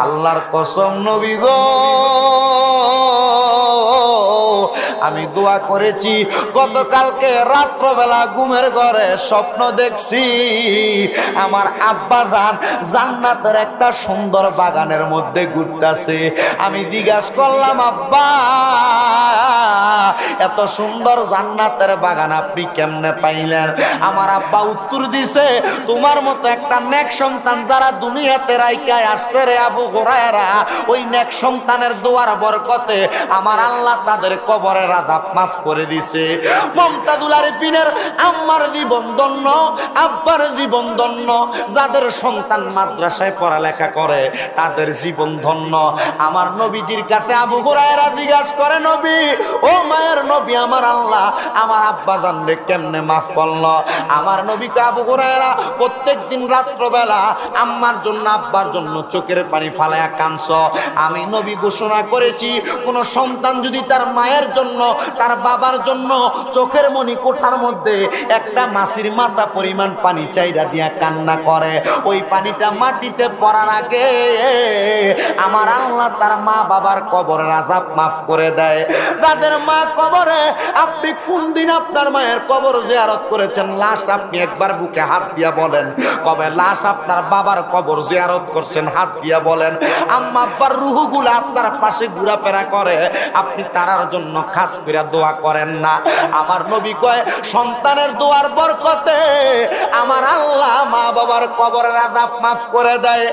আল্লাহর কসম নবী গো, আমি দোয়া করেছি গতকালকে রাত্রবেলা ঘুমের ঘরে স্বপ্ন দেখছি আমার আব্বা জান জান্নাতের একটা সুন্দর বাগানের মধ্যে ঘুরতেছে। আমি জিজ্ঞাসা করলাম, আব্বা এত সুন্দর জান্নাতের বাগান আপনি কেমনে পাইলেন? আমার আব্বা উত্তর দিছে, তোমার মতো একটা নেক সন্তান যারা দুনিয়াতে রাইকায় আসছে রে আবু হুরায়রা, ওই নেক সন্তানের দোয়ার বরকতে আমার আল্লাহ তাদের কবরের আযাব মাফ করে দিছে। মুমতাজুল আরিফিনের আম্মার জীবন ধন্য, আব্বার জীবন ধন্য, যাদের সন্তান মাদ্রাসায় পড়ালেখা করে তাদের জীবন ধন্য। আমার নবীজির কাছে আবু হুরায়রা জিজ্ঞাসা করে, নবী ও মায়ের নবী, আমার আল্লাহ আমার আব্বা জানলে কেমনে মাফ করলো? আমার নবীকে আবু হুরায়রা প্রত্যেকদিন রাত্রবেলা আম্মার জন্য আব্বার জন্য চোখের পানি ফালায়া কাঁদছ। আমি নবী ঘোষণা করেছি, কোন সন্তান যদি তার মায়ের জন্য তার বাবার জন্য চোখের মনি কোঠার মধ্যে একটা মাছির মাথা পরিমাণ পানি চাইরা দিয়া কান্না করে, ওই পানিটা মাটিতে পড়ার আগে আমার আল্লাহ তার মা বাবার কবরের আযাব মাফ করে দেয়। তাদের মা কবরে, আপনি কোন দিন আপনার মায়ের কবর জিয়ারত করেছেন? লাস্ট আপনি একবার বুকে হাত দিয়া বলেন। কবে লাস্ট আপনার বাবার কবর জিয়ারত করছেন? হাত দিয়া বলেন। আম্মা আব্বার রুহগুলো আপনার পাশে ঘোরাফেরা করে, আপনি তারার জন্য খাস করে দোয়া করেন না? আমার নবী কয়, সন্তানের দোয়ার বরকতে আমার আল্লাহ মা বাবার কবরের আযাব মাফ করে দেয়।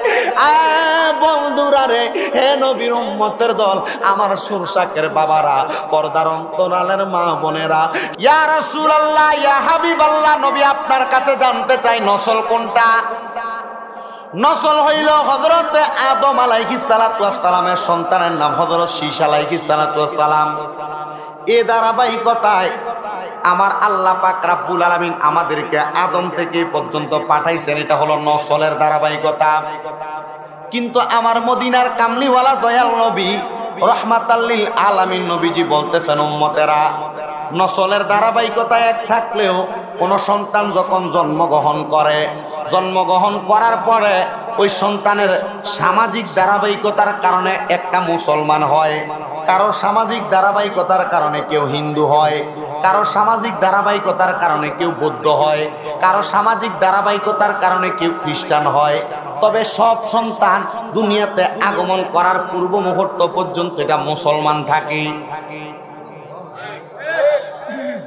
বন্ধুরা রে, হে নবীর উম্মতের দল, আমার সুরসাকের বাবারা, পর্দার অন্তরালের মা বোনেরা, ইয়া রাসূলুল্লাহ, ইয়া হাবিবাল্লাহ, নবী আপনার কাছে জানতে চাই নসল কোনটা? নসল হইল হযরতে আদম আলাইহিস সালাতু ওয়াস সালামের সন্তানের নাম হযরত শীশ আলাইহিস সালাতু ওয়াস সালাম। এই ধারাবাহিকতায় আমার আল্লাহ পাক রব্বুল আলামিন আমাদেরকে আদম থেকে পর্যন্ত পাঠাইছেন, এটা হলো নসলের ধারাবাহিকতা। কিন্তু আমার মদিনার কামলিওয়ালা দয়াল নবী রহমাতাল লিল আলামিন নবীজি বলতেছেন, উম্মতেরা, নসলের ধারাবাহিকতা এক থাকলেও কোন সন্তান যখন জন্মগ্রহণ করে, জন্মগ্রহণ করার পরে ওই সন্তানের সামাজিক ধারাবাহিকতার কারণে একটা মুসলমান হয়, কারো সামাজিক ধারাবাহিকতার কারণে কেউ হিন্দু হয়, কারো সামাজিক ধারাবাহিকতার কারণে কেউ বৌদ্ধ হয়, কারো সামাজিক ধারাবাহিকতার কারণে কেউ খ্রিস্টান হয়। তবে সব সন্তান দুনিয়াতে আগমন করার পূর্ব মুহূর্ত পর্যন্ত এটা মুসলমান থাকে।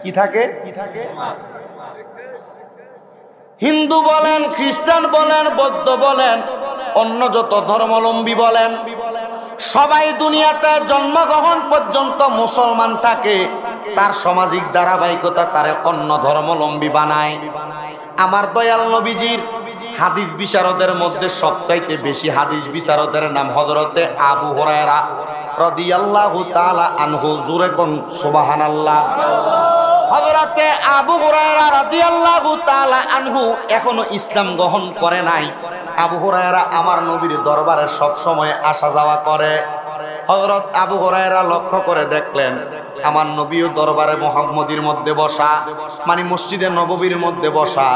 কি থাকে? হিন্দু বলেন, খ্রিস্টান বলেন, বৌদ্ধ বলেন, অন্য যত ধর্মাবলম্বী বলেন, সবাই দুনিয়াতে জন্মগ্রহণ পর্যন্ত মুসলমান থাকে। তার সামাজিক ধারাবাহিকতা তারে অন্য ধর্মাবলম্বী বানায়। আমার দয়াল নবীজির হাদিস বিশারদের মধ্যে সবচাইতে বেশি হাদিস বিশারদের নাম হযরতে আবু হুরায়রা রাদিয়াল্লাহু তাআলা আনহু। জোরে কোন সুবহানাল্লাহ। হযরতে আবু হুরায়রা রাদিয়াল্লাহু তাআলা আনহু এখনো ইসলাম গ্রহণ করে নাই। আবু হুরায়রা আমার নবীর দরবারে সব সময় আসা যাওয়া করে। হযরত আবু হুরায়রা লক্ষ্য করে দেখলেন আমার নবীও দরবারে মুহাম্মদীর মধ্যে বসা, মানে মসজিদে নববীর মধ্যে বসা।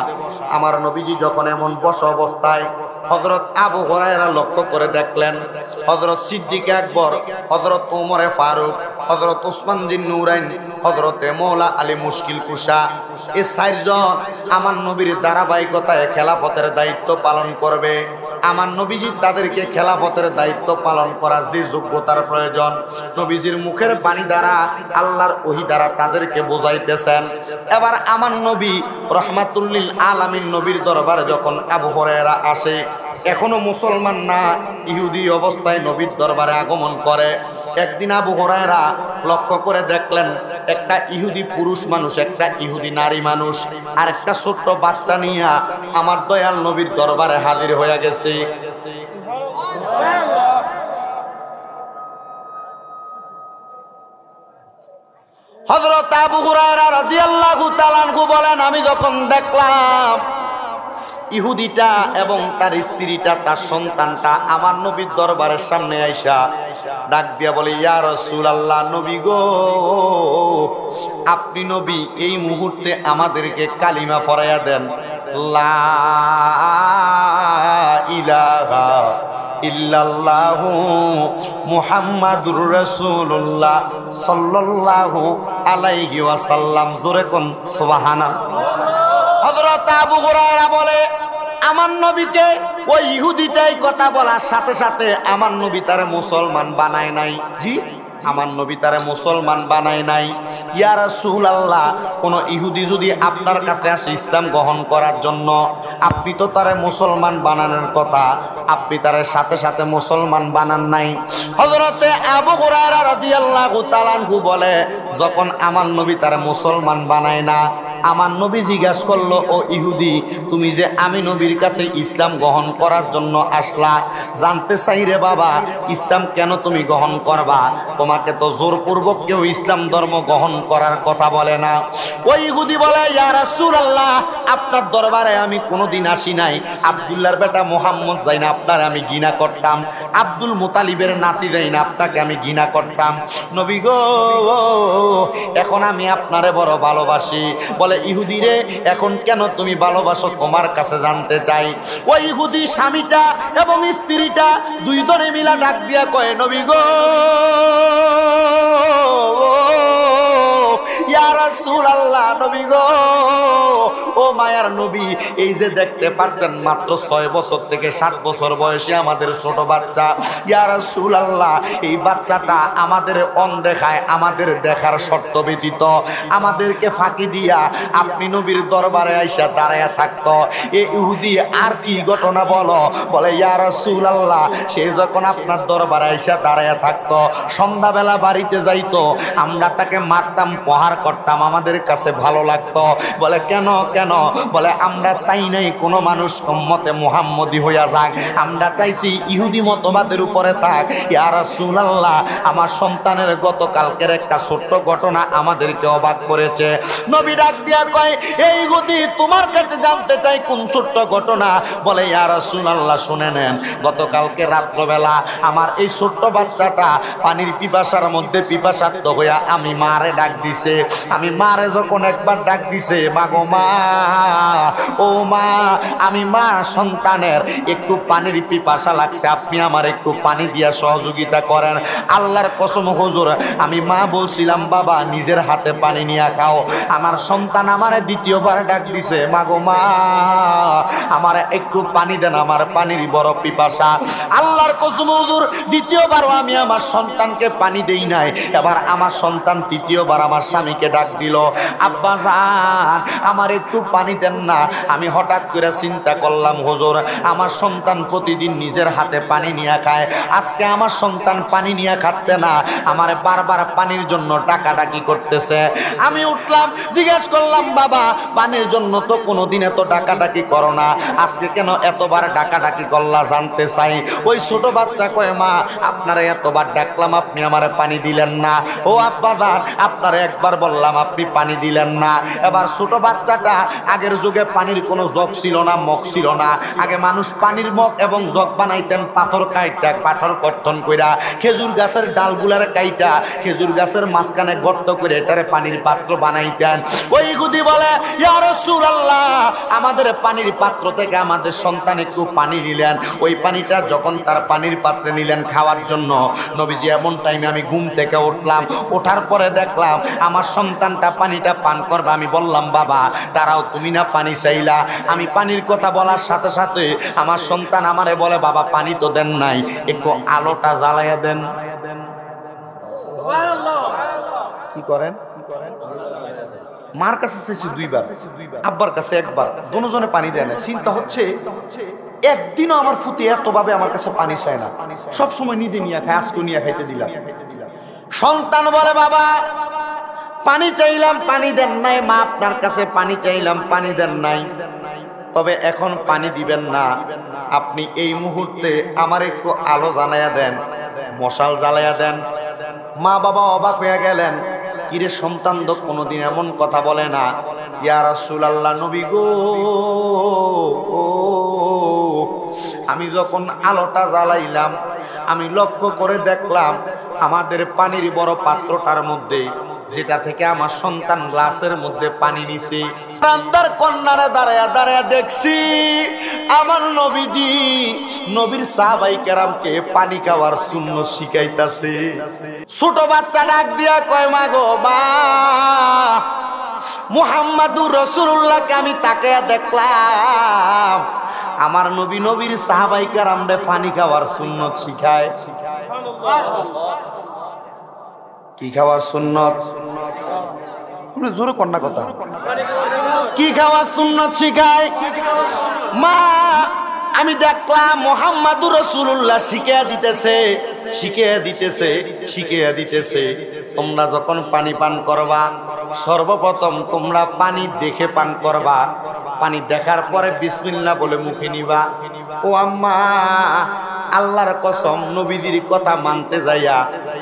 আমার নবীজি যখন এমন বসা অবস্থায় হযরত আবু হুরায়রা লক্ষ্য করে দেখলেন হযরত সিদ্দিক আকবর, হযরত ওমরে ফারুক, হযরত ওসমান জিন নুরাইন, হযরতে মৌলা আলী মুশকিল কুশা, এই চারজন আমার নবীর ধারাবাহিকতায় খেলাফতের দায়িত্ব পালন করবে। আমার নবীজি তাদেরকে খেলাফতের দায়িত্ব পালন করা যে যোগ্যতার প্রয়োজন, নবীজির মুখের বাণী দ্বারা, আল্লাহর ওহী দ্বারা তাদেরকে বোঝাইতেছেন। এবার আমার নবী রহমাতুল লিল আলামিন নবীর দরবারে যখন আবু হুরায়রা আসে, এখনো মুসলমান না, ইহুদি অবস্থায় নবীর দরবারে আগমন করে। একদিন আবু হুরায়রা লক্ষ্য করে দেখলেন একটা ইহুদি পুরুষ মানুষ, একটা ইহুদি নারী মানুষ আর একটা ছোট্ট বাচ্চা নিয়ে আমার দয়াল নবীর দরবারে হাজির হয়ে গেছে। হযরত আবু হুরায়রা রাদিয়াল্লাহু তাআলা আনহু বলেন, আমি যখন দেখলাম ইহুদিটা এবং তার স্ত্রীটা, তার সন্তানটা আমার নবীর দরবারের সামনে আইসা ডাক দিয়া বলে, ইয়া রাসূলুল্লাহ, নবী গো, আপনি নবী, এই মুহূর্তে আমাদেরকে কালিমা পড়াইয়া দেন, লা ইলাহা ইল্লাল্লাহু মুহাম্মাদুর রাসূলুল্লাহ সাল্লাল্লাহু আলাইহি ওয়াসাল্লাম। জোরে কোন সুবহানাল্লাহ। হযরত আবু হুরায়রা বলে, আমার নবীকে ওই ইহুদিটাই কথা বলার সাথে সাথে আমার নবী তারে মুসলমান বানায় নাই। জি, আমার নবী তারে মুসলমান বানায় নাই। ইয়া রাসূলুল্লাহ, কোন ইহুদি যদি আপনার কাছে আসে ইসলাম গ্রহণ করার জন্য, আপনি তো তারে মুসলমান বানানোর কথা, আপনি তারে সাথে সাথে মুসলমান বানান নাই। হযরতে আবু হুরায়রা রাদিয়াল্লাহু তাআলা আনহু বলে, যখন আমার নবী তারে মুসলমান বানায় না, আমার নবী জিজ্ঞাসা করলো, ও ইহুদি, তুমি যে আমি নবীর কাছে ইসলাম গ্রহণ করার জন্য আসলা, জানতে চাই রে বাবা, ইসলাম কেন তুমি গ্রহণ করবা? তোমাকে তো জোরপূর্বক কেউ ইসলাম ধর্ম গ্রহণ করার কথা বলে না। ওই ইহুদি বলে, ইয়া রাসূলুল্লাহ, আপনার দরবারে আমি কোনোদিন আসি নাই। আব্দুল্লাহর বেটা মুহাম্মদ যাই না আপনার আমি ঘৃণা করতাম, আব্দুল মুতালিবের নাতি যাই না আপনাকে আমি ঘৃণা করতাম। নবী গো, এখন আমি আপনারে বড় ভালোবাসি। বলে, ইহুদি রে, এখন কেন তুমি ভালোবাসো তোমার কাছে জানতে চাই। ওই ইহুদি স্বামীটা এবং স্ত্রীটা দুইজনে মিলা ডাক দিয়া কয়, নবী গো, ইয়া রাসূলুল্লাহ, নবী গো, ও মায়ার নবী, এই যে দেখতে পাচ্ছেন মাত্র 6 বছর থেকে 7 বছর বয়সী আমাদের ছোট বাচ্চা, ইয়া রাসূলুল্লাহ, এই বাচ্চাটা আমাদের অনদেখায়, আমাদের দেখার শর্ত ব্যতীত আমাদেরকে ফাঁকি দিয়া আপনি নবীর দরবারে আইসা দাঁড়ায়া থাকতো। এ ইহুদি আর কি ঘটনা বলো? বলে, ইয়া রাসূলুল্লাহ, সে যখন আপনার দরবারে আইসা দাঁড়ায়া থাকতো, সন্ধ্যাবেলা বাড়িতে যাইতো, আমরা তাকে মারতাম, প্রহার করতাম, আমাদের কাছে ভালো লাগতো। বলে, কেন কেন? বলে, আমরা চাই নাই কোনো মানুষ উম্মতে মুহাম্মদী হইয়া যাক, আমরা চাইছি ইহুদি মতবাদের উপরে থাক। ইয়া রাসূলুল্লাহ, আমার সন্তানের গতকালকের একটা ছোট্ট ঘটনা আমাদেরকে অবাক করেছে। নবী ডাক দিয়া কয়, এই ইহুদি, তোমার কাছে জানতে চাই কোন ছোট্ট ঘটনা। বলে, ইয়া রাসূলুল্লাহ, শুনে নেন, গতকালকে রাত্রবেলা আমার এই ছোট্ট বাচ্চাটা পানির পিপাসার মধ্যে পিপাসাক্ত হইয়া আমি মারে ডাক দিছে। আমি মারে যখন একবার ডাক দিছে, মা গো মা, ও মা, আমি মা সন্তানের একটু পানির পিপাসা লাগছে, আপনি আমার একটু পানি দিয়া সহযোগিতা করেন। আল্লাহর কসম হুজুর, আমি মা বলছিলাম, বাবা নিজের হাতে পানি নিয়ে খাও। আমার সন্তান আমারে দ্বিতীয়বার ডাক দিছে, মা গো মা, আমার একটু পানি দেন, আমার পানির বড় পিপাসা। আল্লাহর কসম হুজুর, দ্বিতীয়বারও আমি আমার সন্তানকে পানি দেই নাই। এবার আমার সন্তান তৃতীয়বার আমার স্বামীকে ডাক দিল, আব্বা জান, আমার একটু পানি দেন না। আমি হঠাৎ করে চিন্তা করলাম, হুজুর, আমার সন্তান প্রতিদিন নিজের হাতে পানি নিয়ে খায়, আজকে আমার সন্তান পানি নিয়ে খাচ্ছে না, আমার বারবার পানির জন্য ডাকাডাকি করতেছে। আমি উঠলাম, জিজ্ঞেস করলাম, বাবা, পানির জন্য তো কোনোদিন এত ডাকাডাকি করো না, আজকে কেন এতবার ডাকাডাকি করলা জানতে চাই। ওই ছোট বাচ্চা কয়, মা, আপনারা এতবার ডাকলাম, আপনি আমারে পানি দিলেন না। ও আব্বা জান, আপনারা একবার বললাম, আপনি পানি দিলেন না। এবার ছোট বাচ্চাটা, আগের যুগে পানির কোনো জগ ছিল না, মগ ছিল না। আগে মানুষ পানির মগ এবং জগ বানাইতেন পাথর কাইটা, পাথর কর্তন কইরা, খেজুর গাছের ডালগুলার কাইটা, খেজুর গাছের মাঝখানে গর্ত করে এটারে পানির পাত্র বানাইতেন। ওই ইহুদি বলে, ইয়া রাসূলুল্লাহ, আমাদের পানির পাত্র থেকে আমাদের সন্তান একটু পানি নিলেন। ওই পানিটা যখন তার পানির পাত্রে নিলেন খাওয়ার জন্য, নবীজি এমন টাইমে আমি ঘুম থেকে উঠলাম, ওঠার পরে দেখলাম আমার সন্তানটা পানিটা পান করবে। আমি বললাম, বাবা দাঁড়াও, তুমি না পানি চাইলা। আমি পানির কথা বলার সাথে সাথে আমার সন্তান আমারে বলে, বাবা পানি তো দেন নাই, একটু আলোটা জ্বালাইয়া দেন। কি করেন? মার কাছে চাইছি 2 বার, আব্বার কাছে 1 বার, দুজনে পানি দেয় না। চিন্তা হচ্ছে, একদিনও আমার ফুতে এতভাবে আমার কাছে পানি চায় না, সব সময় নিজে নিয়ে খায়, আজকে নিয়ে খাইতে দিলাম। সন্তান বলে, বাবা পানি চাইলাম, পানি দেন নাই। মা, আপনার কাছে পানি চাইলাম, পানি দেন নাই। তবে এখন পানি দিবেন না, আপনি এই মুহূর্তে আমার একটু আলো জ্বালাইয়া দেন, মশাল জ্বালাইয়া দেন। মা বাবা অবাক হয়ে গেলেন, কিরে সন্তান তো কোনোদিন এমন কথা বলে না। ইয়া রাসূলুল্লাহ, নবী গো, আমি যখন আলোটা জ্বালাইলাম, আমি লক্ষ্য করে দেখলাম আমাদের পানির বড় পাত্রটার মধ্যে যেটা থেকে আমার সন্তান গ্লাসের মধ্যে পানি নিছে। সন্তান কন্যারা দাঁড়ায়া দাঁড়ায়া দেখছি আমার নবীজি নবীর সাহাবায়ে কেরামকে পানি খাওয়ার সুন্নাত শিখাইতাছে। ছোট বাচ্চা ডাক দিয়া কয়, মা গো মা, মুহাম্মাদুর রাসূলুল্লাহকে আমি তাকায়া দেখলাম আমার নবী নবীর সাহাবায়ে কেরামরে পানি খাওয়ার সুন্নাত শিখায়। কি খাওয়ার সুন্নাত? জোরে কন্যা কথা, কি খাওয়ার সুন্নাত শিখায়? মা আমি দেখলাম মুহাম্মাদুর রাসূলুল্লাহ শিখিয়ে দিতেছে তোমরা যখন পানি পান করবা সর্বপ্রথম তোমরা পানি দেখে পান করবা, পানি দেখার পরে বিসমিল্লাহ বলে মুখে নিবা। ও আম্মা, আল্লাহর কসম নবীজির কথা মানতে যাইয়া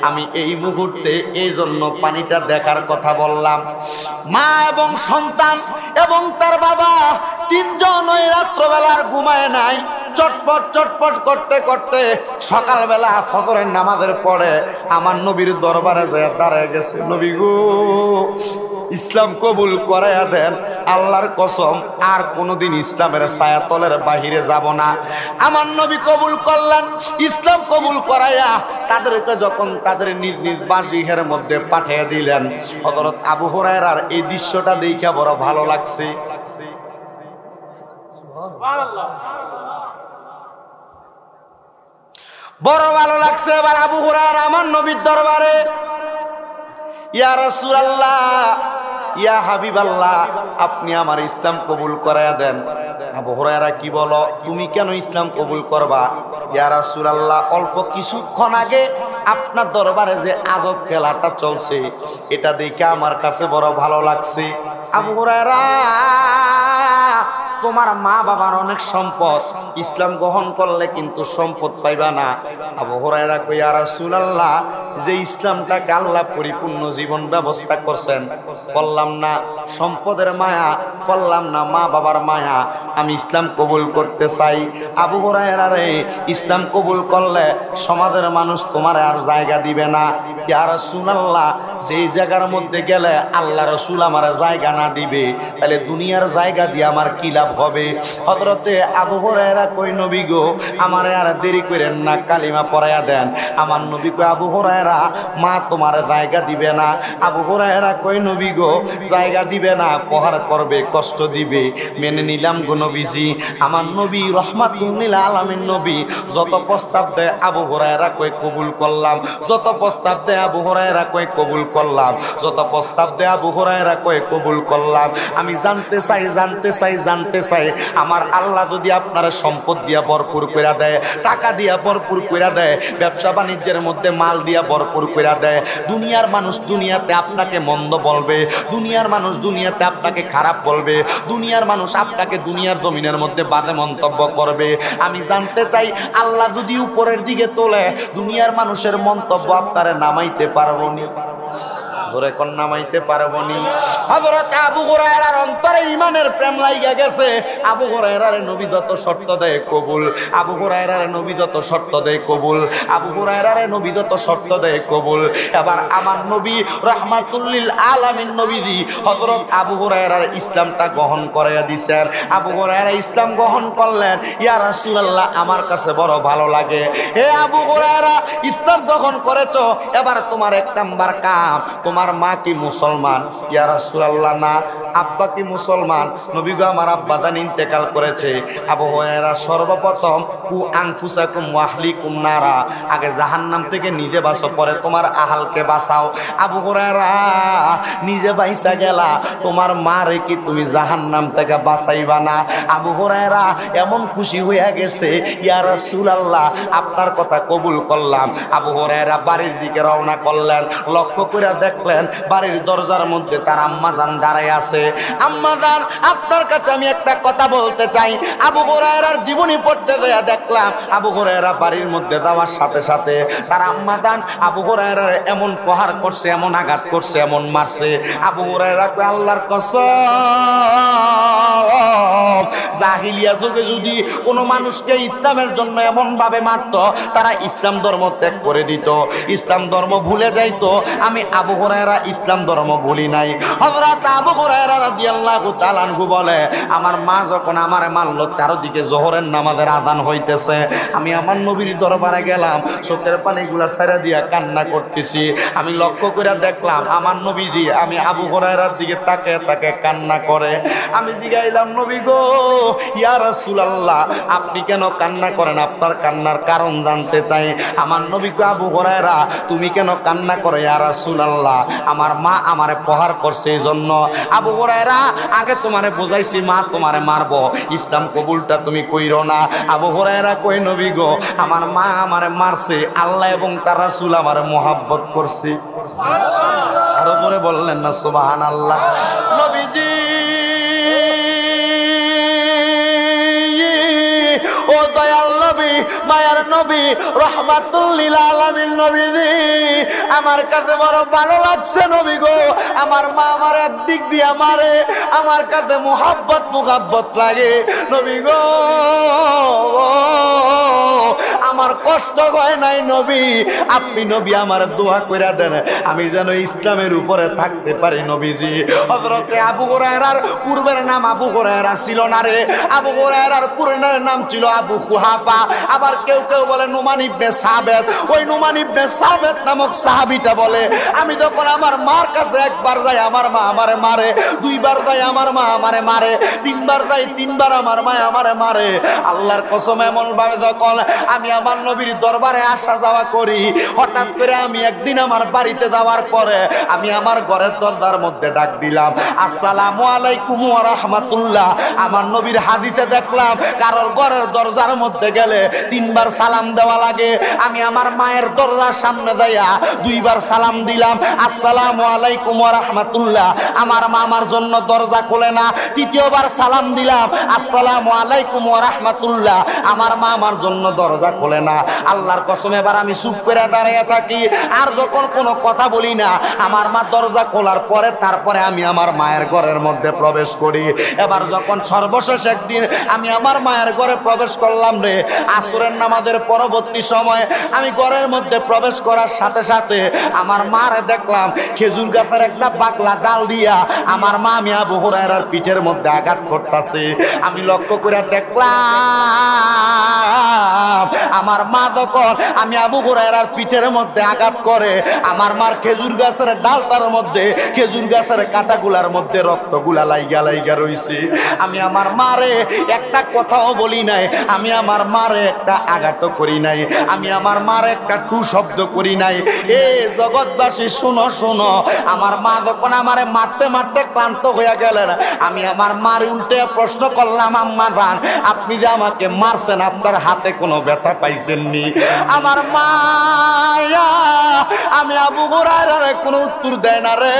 আমি এই মুহূর্তে এই জন্য পানিটা দেখার কথা বললাম। মা এবং সন্তান এবং তার বাবা তিনজন ওই রাত্রবেলার ঘুমায় নাই, চটপট চটপট করতে করতে সকালবেলা ফজরের নামাজের পরে আমার নবীর দরবারে যায় দাঁড়ায় গেছে। নবী গো, ইসলাম কবুল করাইয়া দেন, আল্লাহর কসম আর কোনোদিন ইসলামের ছায়াতলের বাহিরে যাব না। আমার নবী কবুল করলেন, ইসলাম কবুল করাইয়া তাদেরকে যখন তাদের নিজ নিজ বাসগৃহের মধ্যে পাঠিয়ে দিলেন, হযরত আবু হুরায়রার এই দৃশ্যটা দেখে বড় ভালো লাগছে। বড় ভালো লাগছে। এবার আবু হুরায়রা আমার নবীর দরবারে, ইয়া রাসূলুল্লাহ, ইয়া হাবিবাল্লাহ, আপনি আমার ইসলাম কবুল করায়া দেন। আবু হুরায়রা কি বলো, তুমি কেন ইসলাম কবুল করবা? ইয়া রাসূলুল্লাহ, অল্প কিছুক্ষণ আগে আপনার দরবারে যে আজব খেলাটা চলছে এটা দেখে আমার কাছে বড় ভালো লাগছে। আবু হুরায়রা, তোমার মা বাবার অনেক সম্পদ, ইসলাম গ্রহণ করলে কিন্তু সম্পদ পাইবা না। আবু হুরায়রা কই, ইয়া রাসূলুল্লাহ, যে ইসলামটাকে আল্লাহ পরিপূর্ণ জীবন ব্যবস্থা করছেন, করলাম না সম্পদের মায়া, করলাম না মা বাবার মায়া, আমি ইসলাম কবুল করতে চাই। আবু হুরায়রা রে, ইসলাম কবুল করলে সমাজের মানুষ তোমার আর জায়গা দিবে না। ইয়া রাসূলুল্লাহ, যেই জায়গার মধ্যে গেলে আল্লাহ রাসূল আমার জায়গা না দিবে, তাহলে দুনিয়ার জায়গা দিয়ে আমার কি লাভ হবে? হযরতে আবু হুরায়রা কই, নবী গো, আমারে আর দেরি করেন না, কালিমা পড়ায়া দেন। আমার নবী কই, আবু হুরায়রা, মা তোমার জায়গা দিবে না। আবু হুরায়রা কই, নবী গো, জায়গা দিবে না, প্রহার করবে, কষ্ট দিবে, মেনে নিলাম গো নবীজি। আমার নবী রহমাতুল লিল আলামিন নবী যত প্রস্তাব দেয় আবু হুরায়রা কই কবুল করলাম, যত প্রস্তাব দেয় আবু হুরায়রা কই কবুল করলাম, যত প্রস্তাব দেয় আবু হুরায়রা কই কবুল করলাম। আমি জানতে চাই আমার আল্লাহ যদি আপনার সম্পদ দিয়া ভরপুর কইরা দেয়, টাকা দিয়া ভরপুর কইরা দেয়, ব্যবসা বাণিজ্যের মধ্যে মাল দিয়া ভরপুর কইরা দেয়, দুনিয়ার মানুষ দুনিয়াতে আপনাকে মন্দ বলবে, দুনিয়ার মানুষ দুনিয়াতে আপনাকে খারাপ বলবে, দুনিয়ার মানুষ আপনাকে দুনিয়ার জমিনের মধ্যে বাজে মন্তব্য করবে, আমি জানতে চাই আল্লাহ যদি উপরের দিকে তোলে দুনিয়ার মানুষের মন্তব্য আপনারে নামাইতে পারবো নি? ধরে কোন নামাইতে পারবো নি? হযরত আবু হুরায়রার অন্তরে ঈমানের প্রেম লাগা গেছে। আবু হুরায়রার নবী যত শর্ত দেয় কবুল, আবু হুরায়রার নবী যত শর্ত দেয় কবুল, আবু হুরায়রার নবী যত শর্ত দেয় কবুল। এবার আমার নবী রাহমাতুল লিল আলামিন নবীজি হযরত আবু হুরায়রার ইসলামটা গ্রহণ করাইয়া দিয়েছেন। আবু হুরায়রা ইসলাম গ্রহণ করলেন। ইয়া রাসূলুল্লাহ, আমার কাছে বড় ভালো লাগে। হে আবু হুরায়রা, ইসলাম গ্রহণ করেছো, এবার তোমার এক নাম্বার কাম, তোমার মা কি মুসলমান? ইয়া রাসূলুল্লাহ, না। আব্বা কি মুসলমান? নবী গো, আমার আব্বা দান ইন্তেকাল করেছে। আবু হুরায়রা, সর্বপ্রথম কু আনফুসাকুম ওয়া আহলিকুম নারা, আগে জাহান্নাম থেকে নিজে বাঁচো, পরে তোমার আহালকে বাঁচাও। আবু হুরায়রা, নিজে বাইসা গেলা, তোমার মা রে কি তুমি জাহান্নাম থেকে বাঁচাইবা না? আবু হুরায়রা এমন খুশি হইয়া গেছে, ইয়া রাসূলুল্লাহ, আপনার কথা কবুল করলাম। আবু হুরায়রা বাড়ির দিকে রওনা করলেন। লক্ষ্য করে দেখলেন বাড়ির দরজার মধ্যে তার আম্মাজান দাঁড়ায় আছে। আম্মাজান, আপনার কাছে আমি একটা কথা বলতে চাই। আবু হুরায়রার জীবনী পড়তে যায় দেখলাম আবু হুরায়রা বাড়ির মধ্যে যাওয়ার সাথে সাথে তার আম্মাজান আবু হুরায়রার এমন প্রহার করছে, এমন আঘাত করছে, এমন মারছে। আবু হুরায়রা কয়, আল্লাহর কসম, জাহিলিয়া যুগে যদি কোনো মানুষকে ইসলামের জন্য এমন ভাবে মারতো, তারা ইসলাম ধর্ম ত্যাগ করে দিত, ইসলাম ধর্ম ভুলে যাইতো। আমি আবু হুরায়রা হুরায়রা ইসলাম ধর্ম বলি নাই। হযরত আবু হুরায়রা রাদিয়াল্লাহু তাআলা আনহু বলে আমার মা যখন আমারে মারলো চারদিকে যোহরের নামাজের আযান হইতেছে, আমি আমার নবীর দরবারে গেলাম, চোখের পানিগুলা ছেড়ে দিয়া কান্না করতেছি। আমি লক্ষ্য করে দেখলাম আমার নবীজি আমি আবু হুরায়রার দিকে তাকিয়ে তাকিয়ে কান্না করে। আমি জিগাইলাম নবী গো ইয়া রাসূলুল্লাহ আপনি কেন কান্না করেন, আপনার কান্নার কারণ জানতে চাই। আমার নবী কো আবু হুরায়রা তুমি কেন কান্না করো ইয়া রাসূলুল্লাহ, আমার মা আমারে প্রহার করছে এইজন্য। আবু হুরায়রা আগে তোমারে বুঝাইছি মা তোমারে মারবো, ইসলাম কবুলটা তুমি কইরো না। আবু হুরায়রা কই নবী গো আমার মা আমারে মারছে, আল্লাহ এবং তার রাসূল আমারে মোহাব্বত করছে। আরো জোরে বললেন না সুবহানাল্লাহ। নবীজি ও দয়াল নবী মায়ার নবী রহমাতুল লিল আলামিন নবীজি আমার কাছে বড় ভালো লাগছে নবী গো। আমার মা আমার একদিক দিয়ে মারে, আমার কাছে মুহাব্বত লাগে নবী গো। আমার কষ্ট হয় নাই নবী, আপনি নবী আমার দোয়া কইরা দেন আমি যেন ইসলামের উপরে থাকতে পারি নবীজি। হযরতে আবু হুরায়রার পূর্বের নাম আবু হুরায়রা ছিল না রে, আবু হুরায়রার পূর্বের নাম ছিল আবু কুহাফা। আবার কেউ কেউ বলে নুমান ইবনে সাবেত। ওই নুমান ইবনে সাবেত নামক সাহাবীটা বলে আমি যখন আমার মার কাছে একবার যাই আমার মা আমারে মারে, দুইবার যাই আমার মা আমারে মারে, তিনবার যাই তিনবার আমার মা আমারে মারে। আল্লাহর কসম এমন ভাবে যখন আমি আমার নবীর দরবারে আসা যাওয়া করি, হঠাৎ করে আমি একদিন আমার বাড়িতে যাওয়ার পরে আমি আমার ঘরের দরজার মধ্যে ডাক দিলাম আসসালামু আলাইকুম ওয়া রাহমাতুল্লাহ। আমার নবীর হাদিসে দেখলাম কারোর ঘরের দরজার মধ্যে গেলে তিনবার সালাম দেওয়া লাগে। আমি আমার মায়ের দরজার সামনে যাইয়া দুইবার সালাম দিলাম আসসালামু আলাইকুম ওয়া রাহমাতুল্লাহ। আমার মা আমার জন্য দরজা খোলে না, তৃতীয়বার সালাম দিলাম আসসালামু আলাইকুম ওয়া রাহমাতুল্লাহ। আমার মা আমার জন্য দরজা খোলে না। আল্লাহর কসম এবার আমি চুপ করে দাঁড়িয়ে থাকি, আর যখন কোনো কথা বলি না। আমার মা দরজা খোলার পরে তারপরে আমি আমার মায়ের ঘরের মধ্যে প্রবেশ করি। এবার যখন সর্বশেষ একদিন আমি আমার মায়ের ঘরে প্রবেশ করলাম রে, আসরের নামাজের পরবর্তী সময় আমি ঘরের মধ্যে প্রবেশ করার সাথে সাথে আমার মারে দেখলাম খেজুর গাছের একটা বাকলা ডাল দিয়া আমার মা আমি আবু হুরায়রার পিঠের মধ্যে আঘাত করতেছে। আমি লক্ষ্য করে দেখলাম আমার মা যখন আমি আবু হুরায়রার পিঠের মধ্যে আঘাত করে আমার মার খেজুর গাছের ডালটার মধ্যে খেজুর গাছের কাঁটাগুলার মধ্যে রক্তগুলা লাইগা রইছে। আমি আমার মারে একটা কথাও বলি নাই, আমি আমার মারে একটা আঘাতও করি নাই, আমি আমার মারে একটা টু শব্দ করি নাই। এ জগৎবাসী শুনো শুনো, আমার মা যখন আমারে মারতে মারতে ক্লান্ত হয়ে গেলেন, আমি আমার মার উল্টে প্রশ্ন করলাম আম্মা জান আপনি যে আমাকে মারছেন আপনার হাতে কোনো ব্যথা পাইছেননি? আমার মা আমি আবু হুরায়রার কোনো উত্তর দেয় না রে।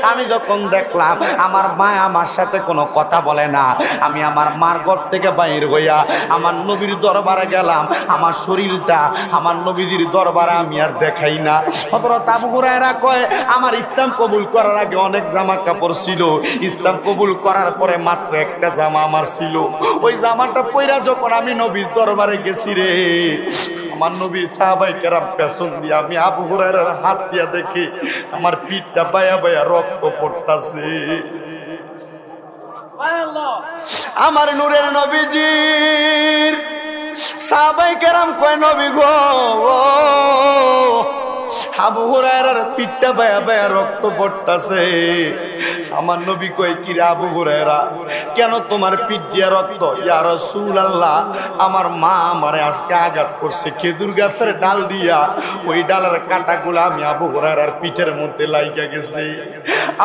আমি যখন দেখলাম আমার মা আমার সাথে কোনো কথা বলে না, আমি আমার মার ঘর থেকে বাইর হইয়া আমার নবীর দরবারে গেলাম। আমার শরীরটা আমার নবীজির দরবারে আমি আর দেখাই না। হযরত আবু হুরায়রা কয় আমার ইসলাম কবুল করার আগে অনেক জামা কাপড় ছিল, ইসলাম কবুল করার পরে মাত্র একটা জামা আমার ছিল। ওই জামাটা পইরা যখন আমি নবীর দরবারে গেছি রে, আমার নবীর সাহাবায়ে কেরাম পেছন দিয়ে আমি আবু হুরায়রার হাত দিয়া দেখি আমার পিঠটা বায়া বায়া রক্ত পড়তাছে। আমার নূরের নবীজির সাহাবায়ে কেরাম কয় নবী গো আবু হুরায়রার পিঠটা বায়া বায়া রক্ত পড়তাছে। আমার নবী কয় কি রে আবু হুরায়রা কেন তোমার পিঠ দিয়া রক্ত? ইয়া রাসূলুল্লাহ আমার মা আমারে আজকে আঘাত করছে খেজুর গাছের ডাল দিয়া, ওই ডালের কাঁটাগুলো আমি আবু হুরায়রার পিঠের মধ্যে লাইগা গেছে।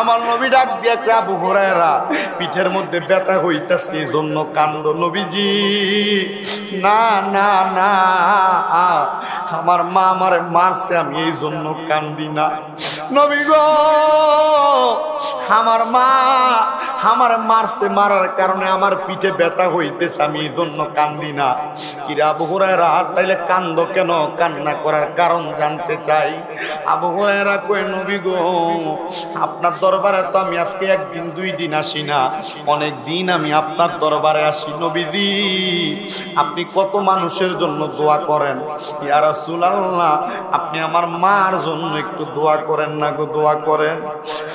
আমার নবী ডাক দিয়া কয় আবু হুরায়রা পিঠের মধ্যে ব্যথা হইতাছে এজন্য কান্দো? নবীজি না না না, আমার মা আমারে মারছে আমি এই জন্য কান্দি না। নবী গো আমার মা আমার মারছে, মারার কারণে আমার পিঠে ব্যথা হইতেছে আমি এই জন্য কান্দি না। কিরে আবু হুরায়রা তাইলে কান্দো কেন? কান্না করার কারণ জানতে চাই। আবু হুরায়রা কয় নবী গো আপনার দরবারে তো আমি আজকে একদিন দুই দিন আসি না, অনেক দিন আমি আপনার দরবারে আসি। নবীজি আপনি কত মানুষের জন্য দোয়া করেন, ইয়া রাসূলুল্লাহ আপনি আমার মার জন্য একটু দোয়া করেন না গো, দোয়া করেন।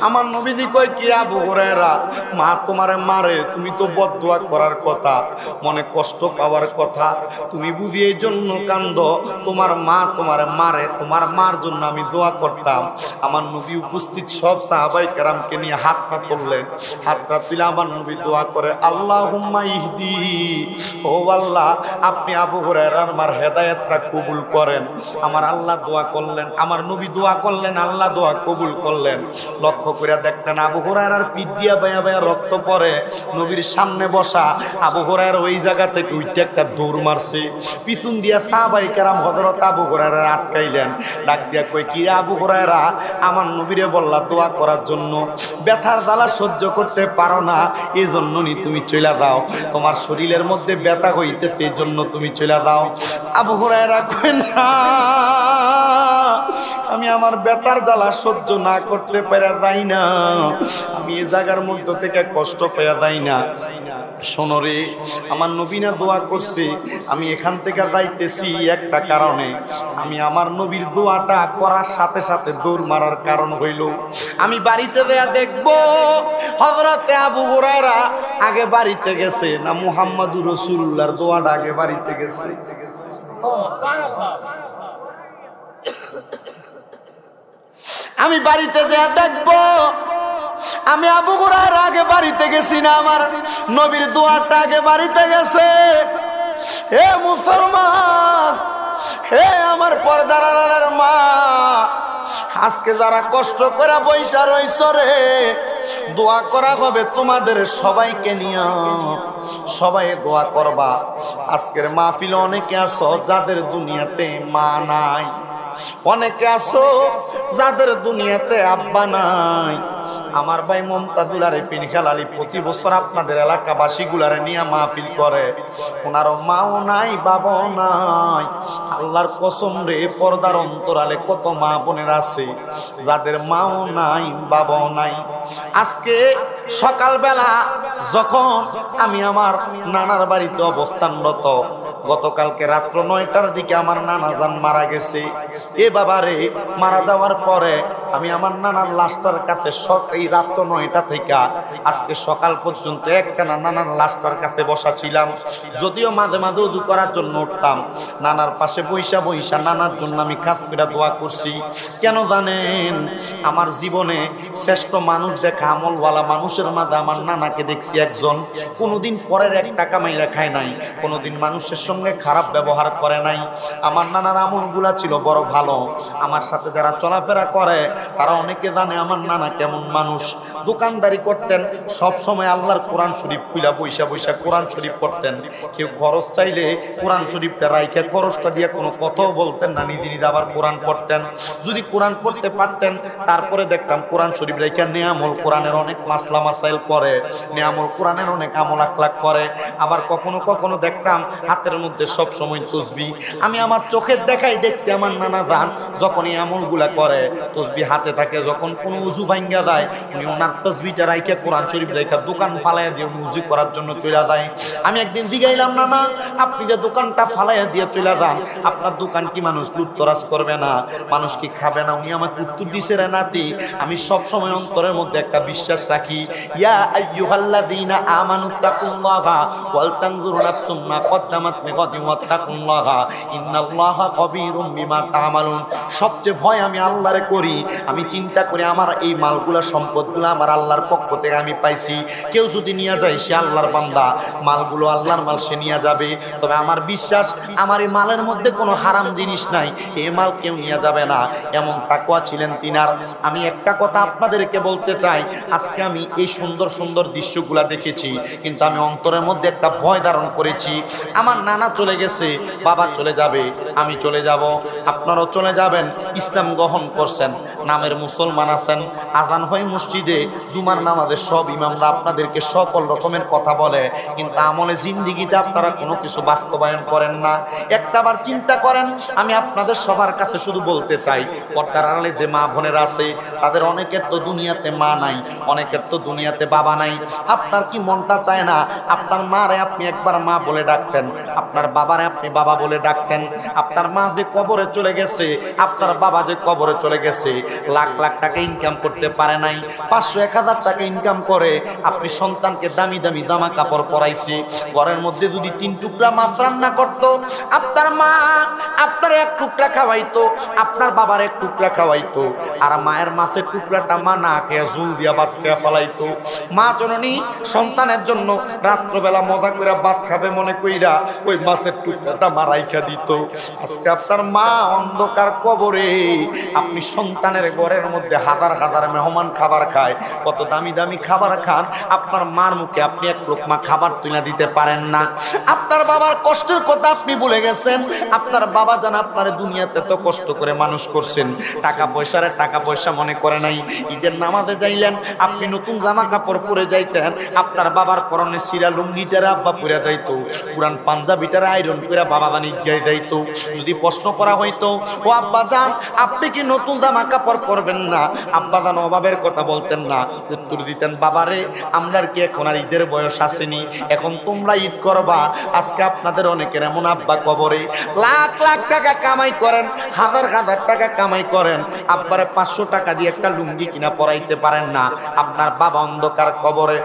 আমার নবীজি কয় কি আবু হুরায়রা, মা তোমারে মারে, তুমি তো বদদোয়া করার কথা, মনে কষ্ট পাওয়ার কথা, তুমি বুঝি এই জন্য কান্দো, তোমার মা তোমারে মারে, তোমার মার জন্য আমি দোয়া করতাম। আমার নবী উপস্থিত সব সাহাবায়ে কেরামকে নিয়ে হাতটা তুললেন, হাতটা তুলে আমার নবী দোয়া করে আল্লাহুম্মা ইহদি, ও আল্লাহ আপনি আবু হুরায়রার মার হেদায়েতটা কবুল করেন। আমার আল্লাহ দোয়া করলেন, আমার নবী দোয়া করলেন, আল্লাহ দোয়া কবুল করলেন। লক্ষ্য করে দেখতেন আবু হুরায়রার পিঠ দিয়া বায়া বায়া রক্ত পড়ে, নবীর সামনে বসা আবু হুরায়রা ওই জায়গা থেকে উঠে একটা দৌড় মারছে, পিছন দিয়া সাহাবায়ে কেরাম হযরত আবু হুরায়রা আটকাইলেন, ডাক দিয়া কই কি আবু হুরায়রা, আমার নবীরে বললা দোয়া করার জন্য, ব্যথার জ্বালা সহ্য করতে পারো না এই জন্য নি তুমি চলে দাও, তোমার শরীরের মধ্যে ব্যথা হইতেছে এই জন্য তুমি চলে দাও। আবু হুরায়রা কই না, আমি আমার ব্যথার জ্বালা সহ্য না করতে পারা যাই না, আমি এই জায়গার মধ্যে থেকে কষ্ট পেয়ে যাই না। শোনো রে, আমার নবী না দোয়া করছে, আমি এখান থেকে যাইতেছি একটা কারণে, আমি আমার নবীর দোয়াটা করার সাথে সাথে দৌড় মারার কারণ হইল আমি বাড়িতে দেয়া দেখবো হযরতে আবু হুরায়রা আগে বাড়িতে গেছে না মুহাম্মাদুর রাসূলুল্লাহর দোয়াটা আগে বাড়িতে গেছে। আমি বাড়িতে যা দেখবো আমি আবু হুরায়রা আগে বাড়িতে গেছি না আমার নবীর দোয়াটা আগে বাড়িতে গেছে। হে মুসলমান, হে আমার পর্দার আড়ালের মা, আজকে যারা কষ্ট করে বৈশা রইছ রে, দোয়া করা হবে তোমাদের সবাইকে নিয়ে, সবাই দোয়া করবা। আজকের মাহফিলে অনেকে আছো যাদের দুনিয়াতে মা নাই, অনেকে আছো যাদের দুনিয়াতে আব্বা নাই। আমার ভাই মুমতাজুল আরেফিন খেলালি প্রতি বছর আপনাদের এলাকাবাসী গুলারে নিয়ে মাহফিল করে, ওনারও মাও নাই বাবাও নাই। আল্লাহর কসম রে, পর্দার অন্তরালে কত মা বোনের আছে যাদের মাও নাই বাবাও নাই। আজকে সকালবেলা যখন আমি আমার নানার বাড়িতে অবস্থানরত, গতকালকে রাত্র 9টার দিকে আমার নানা জান মারা গেছে। এ বাবারে, মারা যাওয়ার পরে আমি আমার নানার লাশটার কাছে এই রাত্র 9টা থেকে আজকে সকাল পর্যন্ত একটানা নানার লাশটার কাছে বসা ছিলাম। যদিও মাঝে মাঝে উযু করার জন্য উঠতাম, নানার পাশে বইসা বইসা নানার জন্য আমি খাস করে দোয়া করছি। কেন জানেন, আমার জীবনে শ্রেষ্ঠ মানুষ দেখা আমলওয়ালা মানুষের মাঝে আমার নানাকে দেখছি একজন কোনোদিন পরের একটা কামাইরা খায় নাই, কোনোদিন মানুষের সঙ্গে খারাপ ব্যবহার করে নাই। আমার নানার আমলগুলা ছিল বড় ভালো। আমার সাথে যারা চলাফেরা করে তারা অনেকে জানে আমার নানা কেমন মানুষ। দোকানদারি করতেন, সব সময় আল্লাহর কোরআন শরীফ খুলা বইসা বইসা কোরআন শরীফ পড়তেন। কেউ খরচ চাইলে কোরআন শরীফটা রাইখে খরচটা দিয়ে কোনো কথাও বলতেন না, নিজে নিজে আবার কোরআন পড়তেন। যদি কোরআন পড়তে পারতেন তারপরে দেখতাম কোরআন শরীফ রাইখে নেয়ামল কোরআনের অনেক মাসলা মাসাইল পড়ে, নেয়ামল কোরআনের অনেক আমল আখলাক করে। আবার কখনো কখনো দেখতাম হাতের মধ্যে সব সময় তসবিহ। আমি আমার চোখের দেখাই দেখছি আমার নানা জান যখন এই আমলগুলা করে তসবিহ হাতে থাকে, যখন কোনো উজু ভাঙ্গা যায় উনি ওনার তসবিহটা রাইখে কোরআন শরীফ রাইখা দোকান ফালাইয়া দিয়ে উনি উজু করার জন্য চলে যায়। আমি একদিন জিগাইলাম, না আপনি যে দোকানটা ফালাইয়া দিয়ে চলে যান, আপনার দোকান কি মানুষ লুটতরাজ করবে না, মানুষ কি খাবে না? উনি আমাকে উত্তর দিছে, রে নাতি, আমি সব সময় অন্তরের মধ্যে একটা বিশ্বাস রাখি, ইয়া আইয়ুহাল্লাযীনা আমানুত্তাকুল্লাহা ওয়াল তানজুর নাফসুম মা কদ্দামাত লিগাদিন ওয়াত্তাকুল্লাহা ইন্নাল্লাহা খাবীরুম বিমা তা'মালুন। সবচেয়ে ভয় আমি আল্লাহরে করি, আমি চিন্তা করি আমার এই মালগুলা সম্পদগুলো আমার আল্লাহর পক্ষ থেকে আমি পাইছি, কেউ যদি নিয়ে যায় সে আল্লাহর বান্দা, মালগুলো আল্লাহর মাল সে নিয়ে যাবে। তবে আমার বিশ্বাস আমার এই মালের মধ্যে কোনো হারাম জিনিস নাই, এই মাল কেউ নিয়ে যাবে না, এমন তাকওয়া ছিলেন তিনার। আমি একটা কথা আপনাদেরকে বলতে চাই, আজকে আমি এই সুন্দর সুন্দর দৃশ্যগুলা দেখেছি, কিন্তু আমি অন্তরের মধ্যে একটা ভয় ধারণ করেছি। আমার নানা চলে গেছে, বাবা চলে যাবে, আমি চলে যাব, আপনারাও চলে যাবেন, ইসলাম গ্রহণ করছেন, নামের মুসলমান আছেন, আজান হয় মসজিদে, জুমার নামাজে সব ইমামরা আপনাদেরকে সকল রকমের কথা বলে, কিন্তু আমলে জিন্দিগিতে আপনারা কোনো কিছু বাস্তবায়ন করেন না। একটাবার চিন্তা করেন। আমি আপনাদের সবার কাছে শুধু বলতে চাই, পর্দার আড়ালে যে মা বোনেরা আছে, তাদের অনেকের তো দুনিয়াতে মা নাই, অনেকের তো দুনিয়াতে বাবা নাই। আপনার কি মনটা চায় না আপনার মারে আপনি একবার মা বলে ডাকতেন, আপনার বাবারে আপনি বাবা বলে ডাকতেন? আপনার মা যে কবরে চলে গেছে, আপনার বাবা যে কবরে চলে গেছে, লাখ লাখ টাকা ইনকাম করতে পারে নাই, 500-1000 টাকা ইনকাম করে আপনি সন্তানকে দামি দামি জামা কাপড় পরাইছে, ঘরের মধ্যে যদি 3 টুকরা মাছ রান্না করতো, আপনার মা আপনার 1 টুকরা খাওয়াইতো, আপনার বাবার 1 টুকরা খাওয়াইতো, আর মায়ের মাছের টুকরাটা মা না খেয়ে ঝুল দিয়া ভাত খেয়ে ফেলাইতো। মা জননী সন্তানের জন্য রাত্রবেলা মজা করে ভাত খাবে মনে কইরা ওই মাছের টুকরাটা মা রাইখা দিত। আজকে আপনার মা অন্ধকার কবরে, আপনি সন্তানের ঘরের মধ্যে হাজার হাজার মেহমান খাবার খায়, কত দামি দামি খাবার খান, আপনার মার মুখে আপনি 1 লোকমা খাবার তুলে দিতে পারেন না। আপনার বাবার কষ্টের কথা আপনি ভুলে গেছেন। আপনার বাবা জান আপনার দুনিয়াতে তো কষ্ট করে মানুষ করছেন, টাকা পয়সা মনে করে নাই। ঈদের নামাজে যাইলেন, আপনি নতুন জামা কাপড় পরে যাইতেন, আপনার বাবার পরনে সিরা লুঙ্গিটারে আব্বা পরে যাইতো, পুরান পাঞ্জাবিটারে আয়রন করে বাবা জান ঈদগাহে যাইতো। যদি প্রশ্ন করা হইতো, ও আব্বা জান আপনি কি নতুন জামা কাপড় পরবেন না, আব্বা জান অভাবের কথা বলতেন না, উত্তর দিতেন, বাবারে আমরার কি এখন আর ঈদের বয়স আসেনি, এখন তোমরা ঈদ করবা। আজকে আপনাদের অনেকের এমন আব্বা কবরে লাখ লাখ টাকা কামাই করেন, হাজার হাজার টাকা কামাই করেন, আব্বারে 500 টাকা দিয়ে একটা লুঙ্গি কিনা পরাইতে পারেন না। আপনার বাবা অন্ধকার কবরে।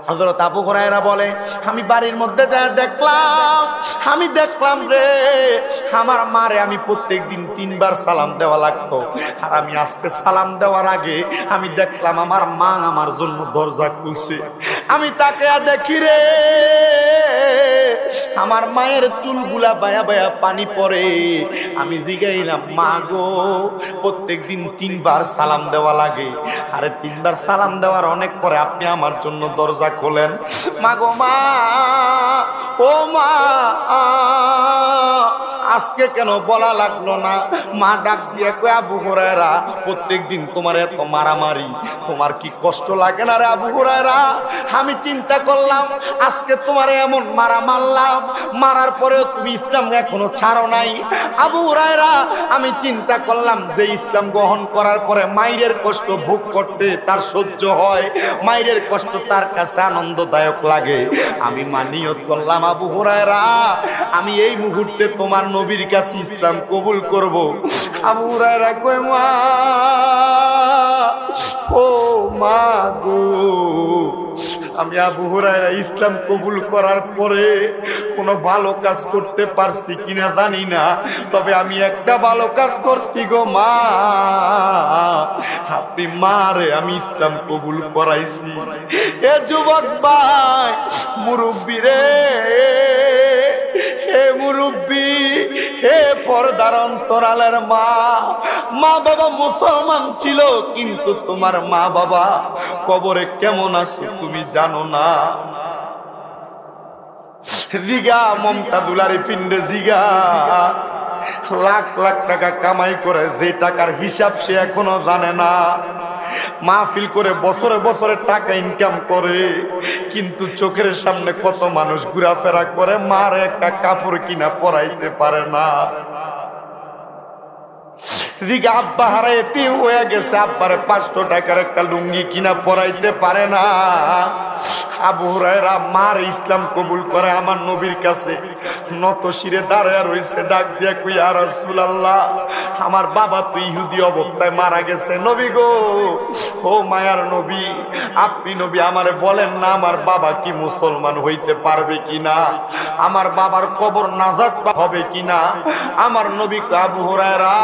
হযরত আবু হুরায়রা বলে, আমি বাড়ির মধ্যে যা দেখলাম রে, আমার মারে আমি প্রত্যেকদিন 3 বার সালাম দেওয়া লাগতো, আর আমি আজকে সালাম দেওয়ার আগে আমি দেখলাম আমার মা আমার জন্য দরজা খুলছে। আমি তাকে দেখি রে, আমার মায়ের চুলগুলা বায়া বায়া পানি পড়ে। আমি জিগাইলাম, মা গো প্রত্যেকদিন 3 বার সালাম দেওয়া লাগে, আরে 3 বার সালাম দেওয়ার অনেক পরে আপনি আমার জন্য দরজা খোলেন। মা গো মা, ও মা আজকে কেন বলা লাগলো না? মা ডাক দিয়ে কয়, আবু হুরায়রা প্রত্যেকদিন তোমার এত মারামারি, তোমার কি কষ্ট লাগে না রে আবু হুরায়রা? আমি চিন্তা করলাম আজকে তোমার এমন মারলাম, মারার পরেও তুমি ইসলাম এখনো ছাড়ো নাই। আবু হুরায়রা আমি চিন্তা করলাম যে ইসলাম গ্রহণ করার পরে মায়ের কষ্ট ভোগ করতে তার সহ্য হয়, মায়ের কষ্ট তার কাছে আনন্দদায়ক লাগে। আমি নিয়ত করলাম, আবু হুরায়রা আমি এই মুহূর্তে তোমার নবীর কাছে ইসলাম কবুল করব। আবু হুরায়রা কয়, মা ও মা গো, আমি আবু হুরায়রা ইসলাম কবুল করার পরে কোনো ভালো কাজ করতে পারছি কিনা জানি না, তবে আমি একটা ভালো কাজ করছি গো মা, আপনি মারে আমি ইসলাম কবুল করাইছি। এ যুবক ভাই, মুরব্বী রে, হে মুরব্বী, হে পর্দার অন্তরালের মা, মা বাবা মুসলমান ছিল, কিন্তু তোমার মা বাবা কবরে কেমন আছে তুমি জানো না। জিগা মমতাজুলারি পিণ্ডে জিগা, লাখ লাখ টাকা কামাই করে, যে টাকার হিসাব সে এখনো জানে না। মাহফিল করে বছরে বছরে টাকা ইনকাম করে, কিন্তু চোখের সামনে কত মানুষ ঘোরাফেরা করে, মার একটা কাপড় কিনা পরাইতে পারে না। দিকে আব্বা হারাইতে হয়ে গেছে, আব্বারে 500 টাকার একটা লুঙ্গি কিনা পরাইতে পারে না। আবু হুরায়রা মার ইসলাম কবুল করে আমার নবীর কাছে নত শিরে দাঁড়ায় রয়েছে, ডাক দিয়া কই, ইয়া রাসূলুল্লাহ আমার বাবা তো ইহুদি অবস্থায় মারা গেছে, নবী গো, ও মায়ার নবী, আপনি নবী আমারে বলেন না আমার বাবা কি মুসলমান হইতে পারবে কিনা, আমার বাবার কবর নাজাত হবে কিনা। আমার নবী আবু হুরায়রা,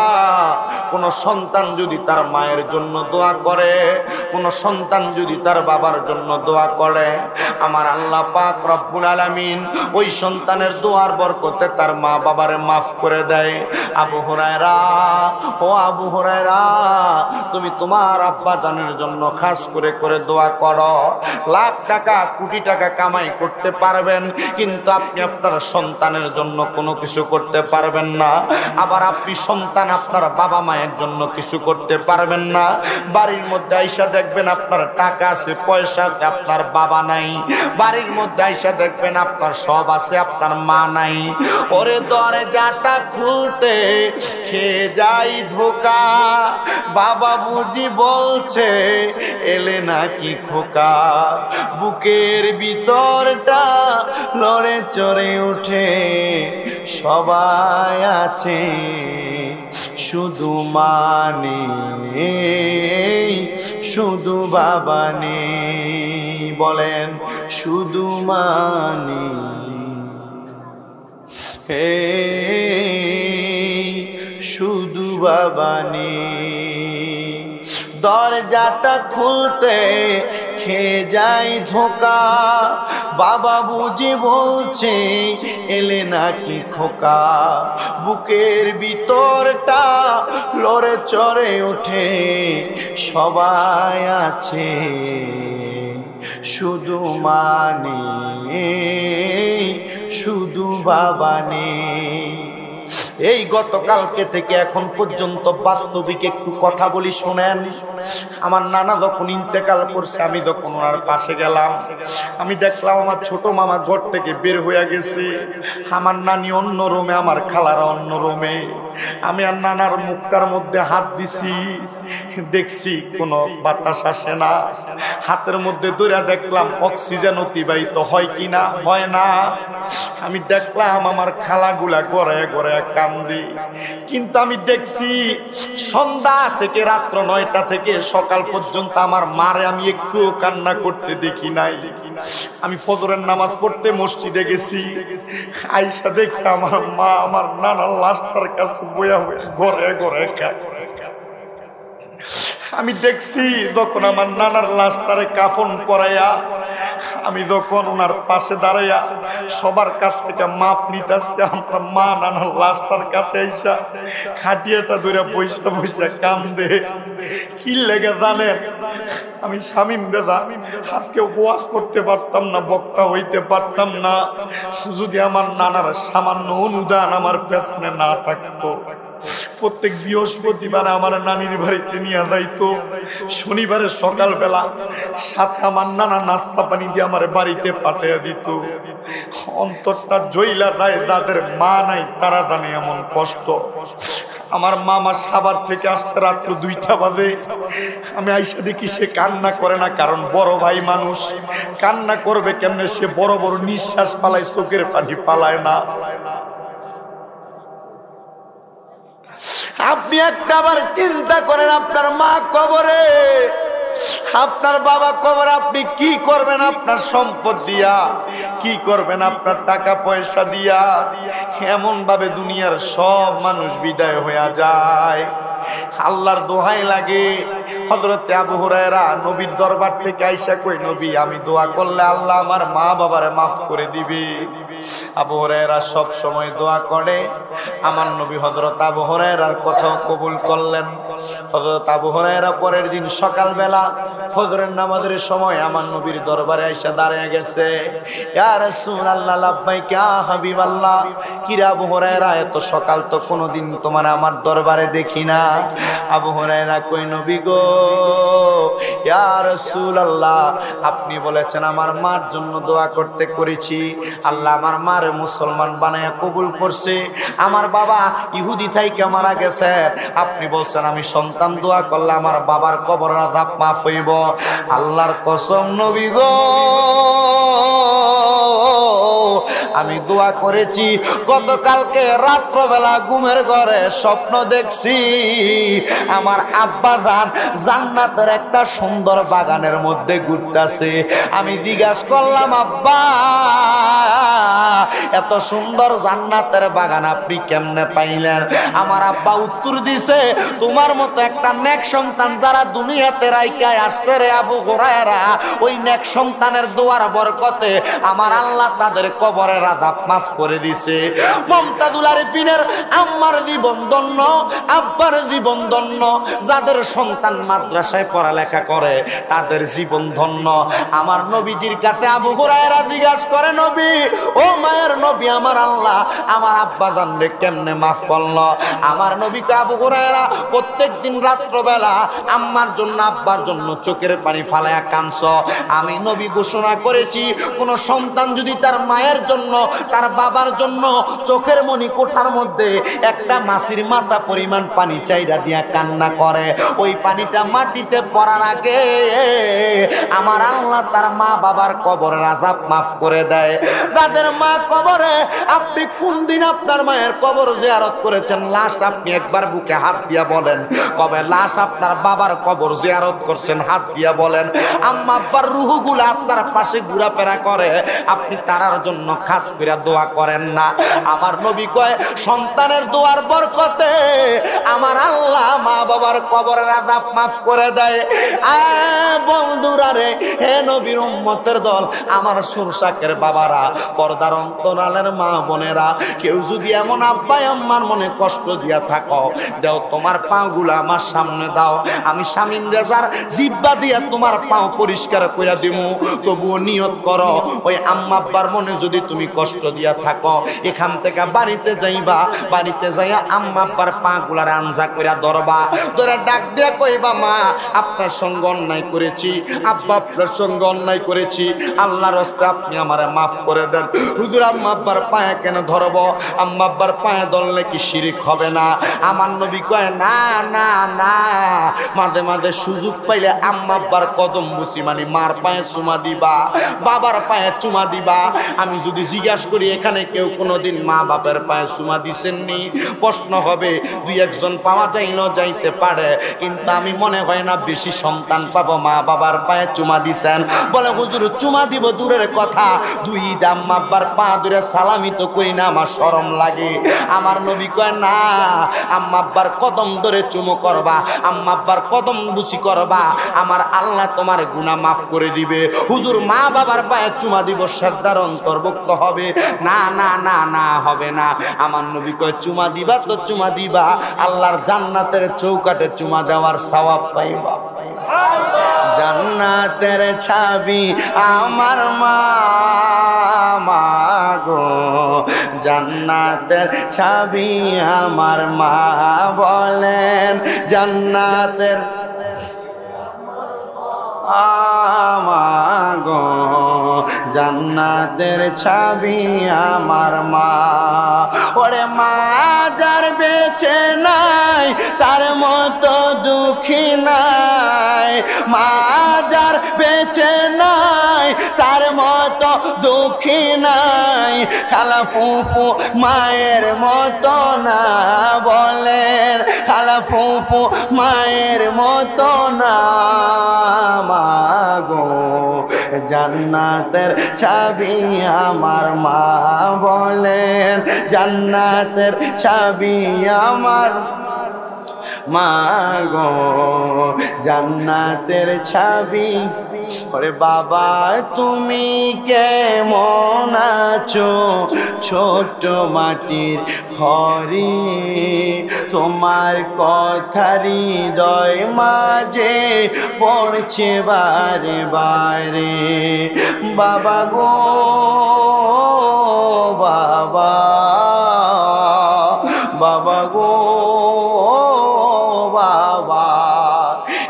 কোন সন্তান যদি তার মায়ের জন্য দোয়া করে, কোন সন্তান যদি তার বাবার জন্য দোয়া করে, আমার আল্লাহ পাক রব্বুল আলামিন ওই সন্তানের দোয়ার বরকতে তার মা বাবারে মাফ করে দেয়। আবু হুরায়রা, ও আবু হুরায়রা, তুমি তোমার আব্বা জানের জন্য খাস করে করে দোয়া করো। লাখ টাকা কোটি টাকা কামাই করতে পারবেন, কিন্তু আপনি আপনার সন্তানের জন্য কোনো কিছু করতে পারবেন না। আবার আপনি সন্তান আপনার বাবা বাবা মায়ের জন্য কিছু করতে পারবেন না। বাড়ির মধ্যে আইসা দেখবেন আপনার টাকা আছে, পয়সা আছে, আপনার বাবা নাই। বাড়ির মধ্যে আইসা দেখবেন আপনার সব আছে, আপনার মা নাই। ওরে দরজাটা খুলতে খেয়ে যাই ধোকা, বাবা বুঝি বলছে এলে নাকি খোকা। বুকের ভিতরটা লড়ে চড়ে উঠে, সবাই আছে শুধু মানে, শুধু বাবা নেই। বলেন শুধু মানে, হে শুধু বাবা নেই। দরজাটা খুলতে খেয়ে যাই ধোকা, বাবা বুঝি বলছে এলে নাকি খোকা। বুকের ভিতরটা লড়ে চড়ে ওঠে, সবাই আছে শুধু মানে, শুধু বাবা নেই। এই গতকালকে থেকে এখন পর্যন্ত বাস্তবিক একটু কথা বলি শোনেন। আমার নানা যখন ইন্তেকাল করছে, আমি যখন ওনার পাশে গেলাম, আমি দেখলাম আমার ছোট মামা ঘর থেকে বের হয়ে গেছে। আমার নানি অন্য রুমে, আমার খালারা অন্য রুমে। আমি আর নানার মুখটার মধ্যে হাত দিছি, দেখছি কোনো বাতাস আসে না। হাতের মধ্যে ধরে দেখলাম অক্সিজেন অতিবাহিত হয় কিনা, হয় না। আমি দেখলাম আমার খালাগুলা গড়ায় গড়ায় কান্দি। কিন্তু আমি দেখছি সন্ধ্যা থেকে রাত্র 9টা থেকে সকাল পর্যন্ত আমার মারে আমি একটুও কান্না করতে দেখি নাই। আমি ফজরের নামাজ পড়তে মসজিদে গেছি, আইসা দেখি আমার মা আমার নানার লাশটার কাছে বয়া বয়া ঘরে ঘরে খায়। আমি দেখছি যখন আমার নানার লাশটারে কাফন পরাইয়া, আমি যখন ওনার পাশে দাঁড়াইয়া সবার কাছ থেকে মাপ নিতেছি, আমরা মা নানার লাশটার কাছে আইসা খাটিয়াটা ধরে বৈশা বৈশা কান্দে। কি লেগে জানেন? আমি শামীম রেজা আজকে ওয়াজ করতে পারতাম না, বক্তা হইতে পারতাম না, যদি আমার নানার সামান্য অনুদান আমার পেছনে না থাকতো। প্রত্যেক বৃহস্পতিবার আমার নানির বাড়িতে নিয়ে যাইতো। শনিবারের সকালবেলা সাথে আমার নানা নাস্তা পানি দিয়ে আমার বাড়িতে পাঠিয়ে দিত। অন্তরটা জইলা যায়, যাদের মা নাই তারা জানে এমন কষ্ট। আমার মামা সাভার থেকে আসছে রাত্র 2টা বাজে। আমি আইসা দেখি সে কান্না করে না, কারণ বড় ভাই মানুষ, কান্না করবে কেমনে? সে বড় বড় নিঃশ্বাস পালায়, চোখের পানি পালায় না। আপনি একটাবার চিন্তা করেন, আপনার মা কবরে, আপনার বাবা কবরে, আপনি কি করবেন? আপনার সম্পদ দিয়া কি করবেন? আপনার টাকা পয়সা দিয়া? এমন ভাবে দুনিয়ার সব মানুষ বিদায় হয়ে যায়। আল্লাহর দোহাই লাগে। হযরতে আবু হুরায়রা নবীর দরবার থেকে আইসা কই, নবী আমি দোয়া করলে আল্লাহ আমার মা বাবারে মাফ করে দিবে। আবু হুরায়রা সব সময় দোয়া করে। আমার নবী হযরত আবু হুরায়রার কথা কবুল করলেন। হযরত আবু হুরায়রা পরের দিন সকালবেলা ফজরের নামাজের সময় আমার নবীর দরবারে আইসা দাঁড়িয়ে গেছে। ইয়া রাসূলুল্লাহ, লাব্বাইক ইয়া হাবিবাল্লাহ। কি রে আবু হুরায়রা, এত সকাল তো কোনোদিন তোমার আমার দরবারে দেখি না। আবু হুরায়রা কই, নবী গো, ইয়া রাসূলুল্লাহ, আপনি বলেছেন আমার মার জন্য দোয়া করতে করেছি, আল্লাহ আমার মার মুসলমান বানায়া কবুল করছে। আমার বাবা ইহুদি থাইকা মারা গেছে, আপনি বলছেন আমি সন্তান দোয়া করলে আমার বাবার কবর আযাব মাফ হইব। আল্লাহর কসম নবী গো, আমি দোয়া করেছি। গতকালকে রাত্রবেলা ঘুমের ঘরে স্বপ্ন দেখছি আমার আব্বা জান জান্নাতের একটা সুন্দর বাগানের মধ্যে ঘুরতেছে। আমি জিজ্ঞাসা করলাম, আব্বা এত সুন্দর জান্নাতের বাগান আপনি কেমনে পাইলেন? আমার আব্বা উত্তর দিছে, তোমার মতো একটা নেক সন্তান যারা দুনিয়াতে রাইকায় আসছে রে আবু হুরায়রা, ওই নেক সন্তানের দোয়ার বরকতে আমার আল্লাহ তাদের কবরের আযাব মাফ করে দিছে। মুমতাজুল আরিফিনের আম্মার জীবন ধন্য, আব্বার জীবন ধন্য, যাদের সন্তান মাদ্রাসায় পড়ালেখা করে তাদের জীবন ধন্য। আমার নবীজির কাছে আবু হুরায়রা জিজ্ঞাসা করে, নবী ও মায়ের নবী, আমার আল্লাহ আমার আব্বা জানলে কেমনে মাফ করলো? আমার নবীকে আবু হুরায়রা প্রত্যেকদিন রাত্রবেলা আম্মার জন্য আব্বার জন্য চোখের পানি ফালায়া কাঁদছ। আমি নবী ঘোষণা করেছি, কোন সন্তান যদি তার মায়ের জন্য তার বাবার জন্য চোখের মনি কোঠার মধ্যে একটা মাছির মাথা পরিমাণ পানি চাইরা দিয়া কান্না করে, ওই পানিটা মাটিতে পড়ার আগে আমার আল্লাহ তার মা বাবার কবরের আযাব মাফ করে দেয়। তাদের মা কবরে, আপনি কোন দিন আপনার মায়ের কবর জিয়ারত করেছেন? লাস্ট আপনি একবার বুকে হাত দিয়া বলেন। কবে লাস্ট আপনার বাবার কবর জিয়ারত করছেন? হাত দিয়া বলেন। আম্মা আব্বার রুহগুলো আপনার পাশে ঘোরাফেরা করে, আপনি তারার জন্য খাস করে দোয়া করেন না? আমার নবী কয়, সন্তানের দোয়ার বরকতে আমার আল্লাহ মা বাবার কবরের আযাব মাফ করে দেয়। বন্ধুরা রে, হে নবীর উম্মতের দল, আমার সুরসাকের বাবারা, পর্দার অন্তরালের মা বোনেরা, কেউ যদি এমন আব্বাই আম্মার মনে কষ্ট দিয়া থাকো, দাও তোমার পাগুলা আমার সামনে দাও, আমি শামীম রেজার জিব্বা দিয়া তোমার পাও পরিষ্কার কইরা দিমু। তবুও নিয়ত করো, ওই আম্মা আব্বার মনে যদি তুমি কষ্ট দিয়া থাকো, এখান থেকে বাড়িতে যাইবা, বাড়িতে যাইয়া আম্মা আব্বার পাগুলার আঞ্জা কইরা ধরবা, ধরে ডাক দিয়া কইবা, মা আপনার সঙ্গে অন্যায় করেছি, আব্বা আপনার সঙ্গে অন্যায় করেছি, আল্লাহর রাস্তায় আপনি আমারে মাফ করে দেন। হুজুর আম্মা আব্বার পায়ে কেন ধরব? আম্মা আব্বার পায়ে ধরলে কি শিরিক হবে না? আমার নবী কয়, না না না, মাঝে মাঝে সুযোগ পাইলে আম্মা আব্বার কদম বুসি, মানে মার পায়ে চুমা দিবা, বাবার পায়ে চুমা দিবা। আমি যদি জিজ্ঞাসা করি এখানে কেউ কোনোদিন মা বাবার পায়ে চুমা দিছেননি, প্রশ্ন হবে দুই একজন পাওয়া যাইলেও যাইতে পারে, কিন্তু আমি মনে হয় না বেশি সন্তান পাবো মা বাবার পায়ে চুমা দিছেন। বলে হুজুর চুমা দিব দূরের কথা, দুই আম্মা আব্বার পা ধরে সালামি তো করি না, আমার শরম লাগে। আমার নবী কয়, না, আম্মা আব্বার কদম ধরে চুমো করবা, আম্মা আব্বার কদম বুসি করবা, আমার আল্লাহ তোমার গুনাহ মাফ করে দিবে। হুজুর মা বাবার পায়ে চুমা দিব শ্রদ্ধার অন্তর্ভুক্ত হবে? না না না না, হবে না। আমার নবী কয়, চুমা দিবা তো চুমা দিবা, আল্লাহর জান্নাতের চৌকাঠে চুমা দেওয়ার সওয়াব পাইবা। জান্নাতের ছাবি আমার মা, মা গো, জান্নাতের ছাবি আমার মা, বলেন জান্নাতের মা গো, জান্নাতের ছাবি আমার মা। ওরে মা যার বেঁচে নাই তার মতো দুঃখী নাই, মা যার বেঁচে নাই তার মতো দুঃখী নাই, খালা ফুফু মায়ের মতো না, বলেন খালা ফুফু মায়ের মতো না, মা গো, জান্নাতের ছাবি আমার মা, বলেন জান্নাতের ছাবি আমার মা গো, জান্নাতের ছাবি। ওরে বাবা তুমি কেমন আছো ছোট মাটির ঘরে, তোমার কথা হৃদয় মাঝে পড়ছে বারে বারে, বাবা গো বাবা, বাবা গো বাবা।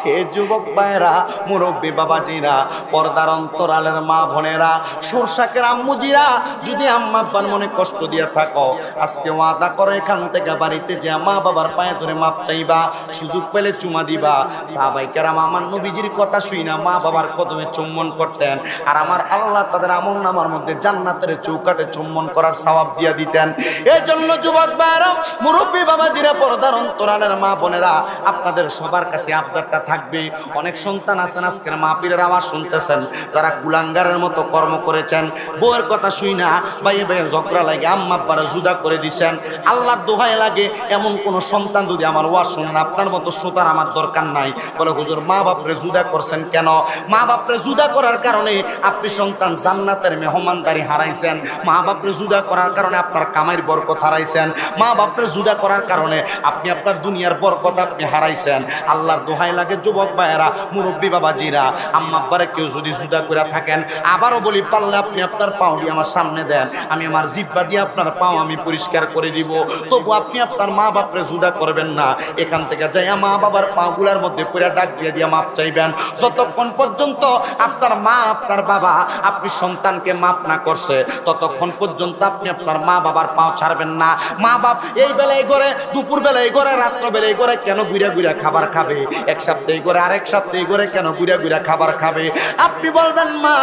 হে যুবক ভাইরা, মুরব্বী বাবাজিরা, পর্দার অন্তরালের মা বোনেরা, সরষাকের আম্মুজিরা, যদি আম্মা আব্বার মনে কষ্ট দিয়া থাকো, আজকে ওয়াদা করো এখান থেকে বাড়িতে যে মা বাবার পায়ে ধরে মাপ চাইবা, সুযোগ পেলে চুমা দিবা। সাহাবায়ে কেরাম আমার নবীজির কথা শুই না মা বাবার কদমে চুম্বন করতেন, আর আমার আল্লাহ তাদের আমলনামার মধ্যে জান্নাতের চৌকাঠে চুম্বন করার সওয়াব দিয়া দিতেন। এই জন্য যুবক ভাইরা, মুরব্বী বাবাজিরা, পর্দার অন্তরালের মা বোনেরা, আপনাদের সবার কাছে আবদারটা থাকবে। অনেক সন্তান আছেন আজকের মাহফিলের আওয়াজ শুনতেছেন, যারা কুলাঙ্গারের মতো কর্ম করেছেন, বউয়ের কথা শুই না ভাইয়ে ভাইয়ের ঝগড়া লাগে আম্মা আব্বারা জুদা করে দিছেন। আল্লাহর দোহাই লাগে এমন কোন সন্তান যদি আমার ওয়াজ শুনেন, আপনার মতো শ্রোতার আমার দরকার নাই, বলে হুজুর মা বাপরে জুদা করছেন কেন? মা বাপরে জুদা করার কারণে আপনি সন্তান জান্নাতের মেহমানদারি হারাইছেন। মা বাপরে জুদা করার কারণে আপনার কামাইয়ের বরকত হারাইছেন। মা বাপরে জুদা করার কারণে আপনি আপনার দুনিয়ার বরকত আপনি হারাইছেন। আল্লাহর দোহাই লাগে যুবক ভাইয়েরা, মুরব্বী বাবাজিরা, আম্মা আব্বারে কেউ যদি জুদা করে থাকেন, আবারও বলি পারলে আপনি আপনার পাও দিয়ে আমার সামনে দেন, আমি আমার জিহ্বা দিয়ে আপনার পাও আমি পরিষ্কার করে দিব। তবু আপনি আপনার মা বাপরে জুদা করবেন না। এখান থেকে যাইয়া মা বাবার পাগুলার মধ্যে পুরা ডাক দিয়ে দিয়ে মাপ চাইবেন। যতক্ষণ পর্যন্ত আপনার মা আপনার বাবা আপনি সন্তানকে মাপ না করছে, ততক্ষণ পর্যন্ত আপনি আপনার মা বাবার পাও ছাড়বেন না। মা বাপ এই বেলায় করে, দুপুর বেলায় করে, রাত্র বেলায় করে কেন ঘুরে ঘুরে খাবার খাবে? এক সপ্তাহে করে আরেক সপ্তাহে করে কেন ঘুরে ঘুরে খাবার খাবে? আপনি বলবেন মা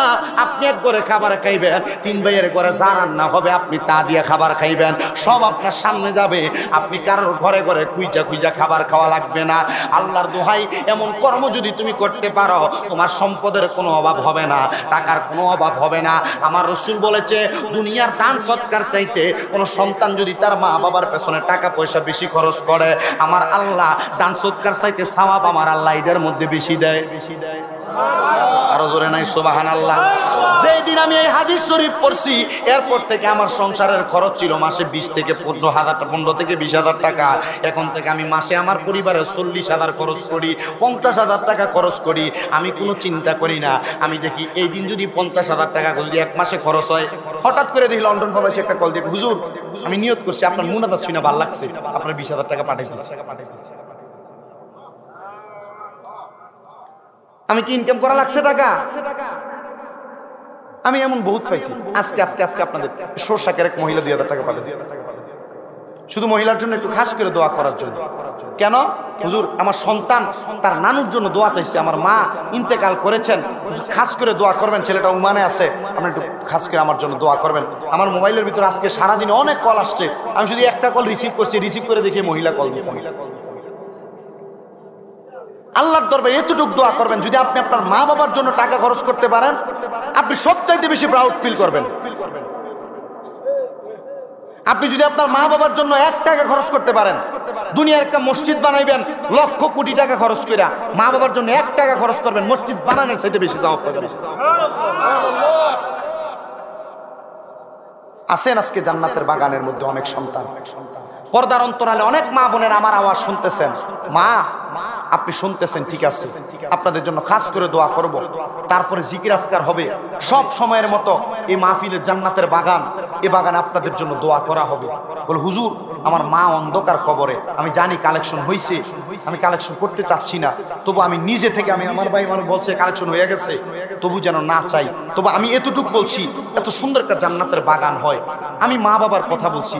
আপনি এক করে খাবার খাইবেন, তিন ভাইয়ের ঘরে যা রান্না হবে আপনি তা দিয়ে খাবার খাইবেন, সব আপনার সামনে যাবে, আপনি কারোর ঘরে ঘরে খুঁজা খুঁজা খাবার খাওয়া লাগবে না। আল্লাহর দোহাই এমন কর্ম যদি তুমি করতে পারো, তোমার সম্পদের কোনো অভাব হবে না, টাকার কোনো অভাব হবে না। আমার রাসূল বলেছে দুনিয়ার দান সৎকার চাইতে কোনো সন্তান যদি তার মা বাবার পেছনে টাকা পয়সা বেশি খরচ করে, আমার আল্লাহ দান সৎকার চাইতে সওয়াব আমার আল্লাহ এটার মধ্যে বেশি দেয়। আরো জোরে নাই সুবহানাল্লাহ। যেদিন আমি এই হাদিস শরীফ পড়ছি, এরপর থেকে আমার সংসারের খরচ ছিল মাসে 20 থেকে 15 থেকে 20,000 টাকা। এখন থেকে আমি মাসে আমার পরিবারের 40,000 খরচ করি, 50,000 টাকা খরচ করি। আমি কোনো চিন্তা করি না। আমি দেখি এই দিন যদি 50,000 টাকা যদি এক মাসে খরচ হয়, হঠাৎ করে দেখি লন্ডন প্রবাসী একটা কল দিয়ে, হুজুর আমি নিয়ত করছি আপনার মুনাজাত যাচ্ছি না, ভালো লাগছে, আপনার 20,000 টাকা পাঠিয়ে দিচ্ছি। আমি কি ইনকাম করা লাগছে টাকা? আমি এমন বহুত পাইছি। আজকে আজকে আজকে আপনাদের সরষাকের এক মহিলা 2,000 টাকা পাঠিয়েছে, শুধু মহিলার জন্য একটু খাস করে দোয়া করার জন্য। কেন? হুজুর আমার সন্তান তার নানুর জন্য দোয়া চাইছে, আমার মা ইন্তেকাল করেছেন, খাস করে দোয়া করবেন, ছেলেটা উমানে আছে, আপনি একটু খাস করে আমার জন্য দোয়া করবেন। আমার মোবাইলের ভিতরে আজকে সারাদিনে অনেক কল আসছে, আমি শুধু একটা কল রিসিভ করছি, রিসিভ করে দেখি মহিলা কল দিচ্ছে। আল্লাহর দরবারে এতটুকু দোয়া করবেন, যদি আপনি আপনার মা বাবার জন্য টাকা খরচ করতে পারেন, আপনি সবচাইতে বেশি প্রাউড ফিল করবেন। আপনি যদি আপনার মা বাবার জন্য 1 টাকা খরচ করতে পারেন, দুনিয়ার একটা মসজিদ বানাইবেন লক্ষ কোটি টাকা খরচ করে, মা বাবার জন্য 1 টাকা খরচ করবেন, মসজিদ বানানোর চাইতে বেশি সওয়াব পাবেন। আছেন আজকে জান্নাতের বাগানের মধ্যে অনেক সন্তান, পর্দার অন্তরালে অনেক মা বোনের আমার আওয়াজ শুনতেছেন। মা আপনি শুনতেছেন, ঠিক আছে, আপনাদের জন্য খাস করে দোয়া করব, তারপরে জিকির আজকার হবে সব সময়ের মতো। এই মাহফিলের জান্নাতের বাগান, এই বাগানে আপনাদের জন্য দোয়া করা হবে। বলে হুজুর আমার মা অন্ধকার কবরে, আমি জানি কালেকশন হয়েছে, আমি কালেকশন করতে চাচ্ছি না, তবু আমি নিজে থেকে, আমি আমার ভাই মানুষ বলছে কালেকশন হয়ে গেছে, তবু যেন না চাই, তবু আমি এতটুকু বলছি, এত সুন্দর একটা জান্নাতের বাগান হয়। আমি মা বাবার কথা বলছি।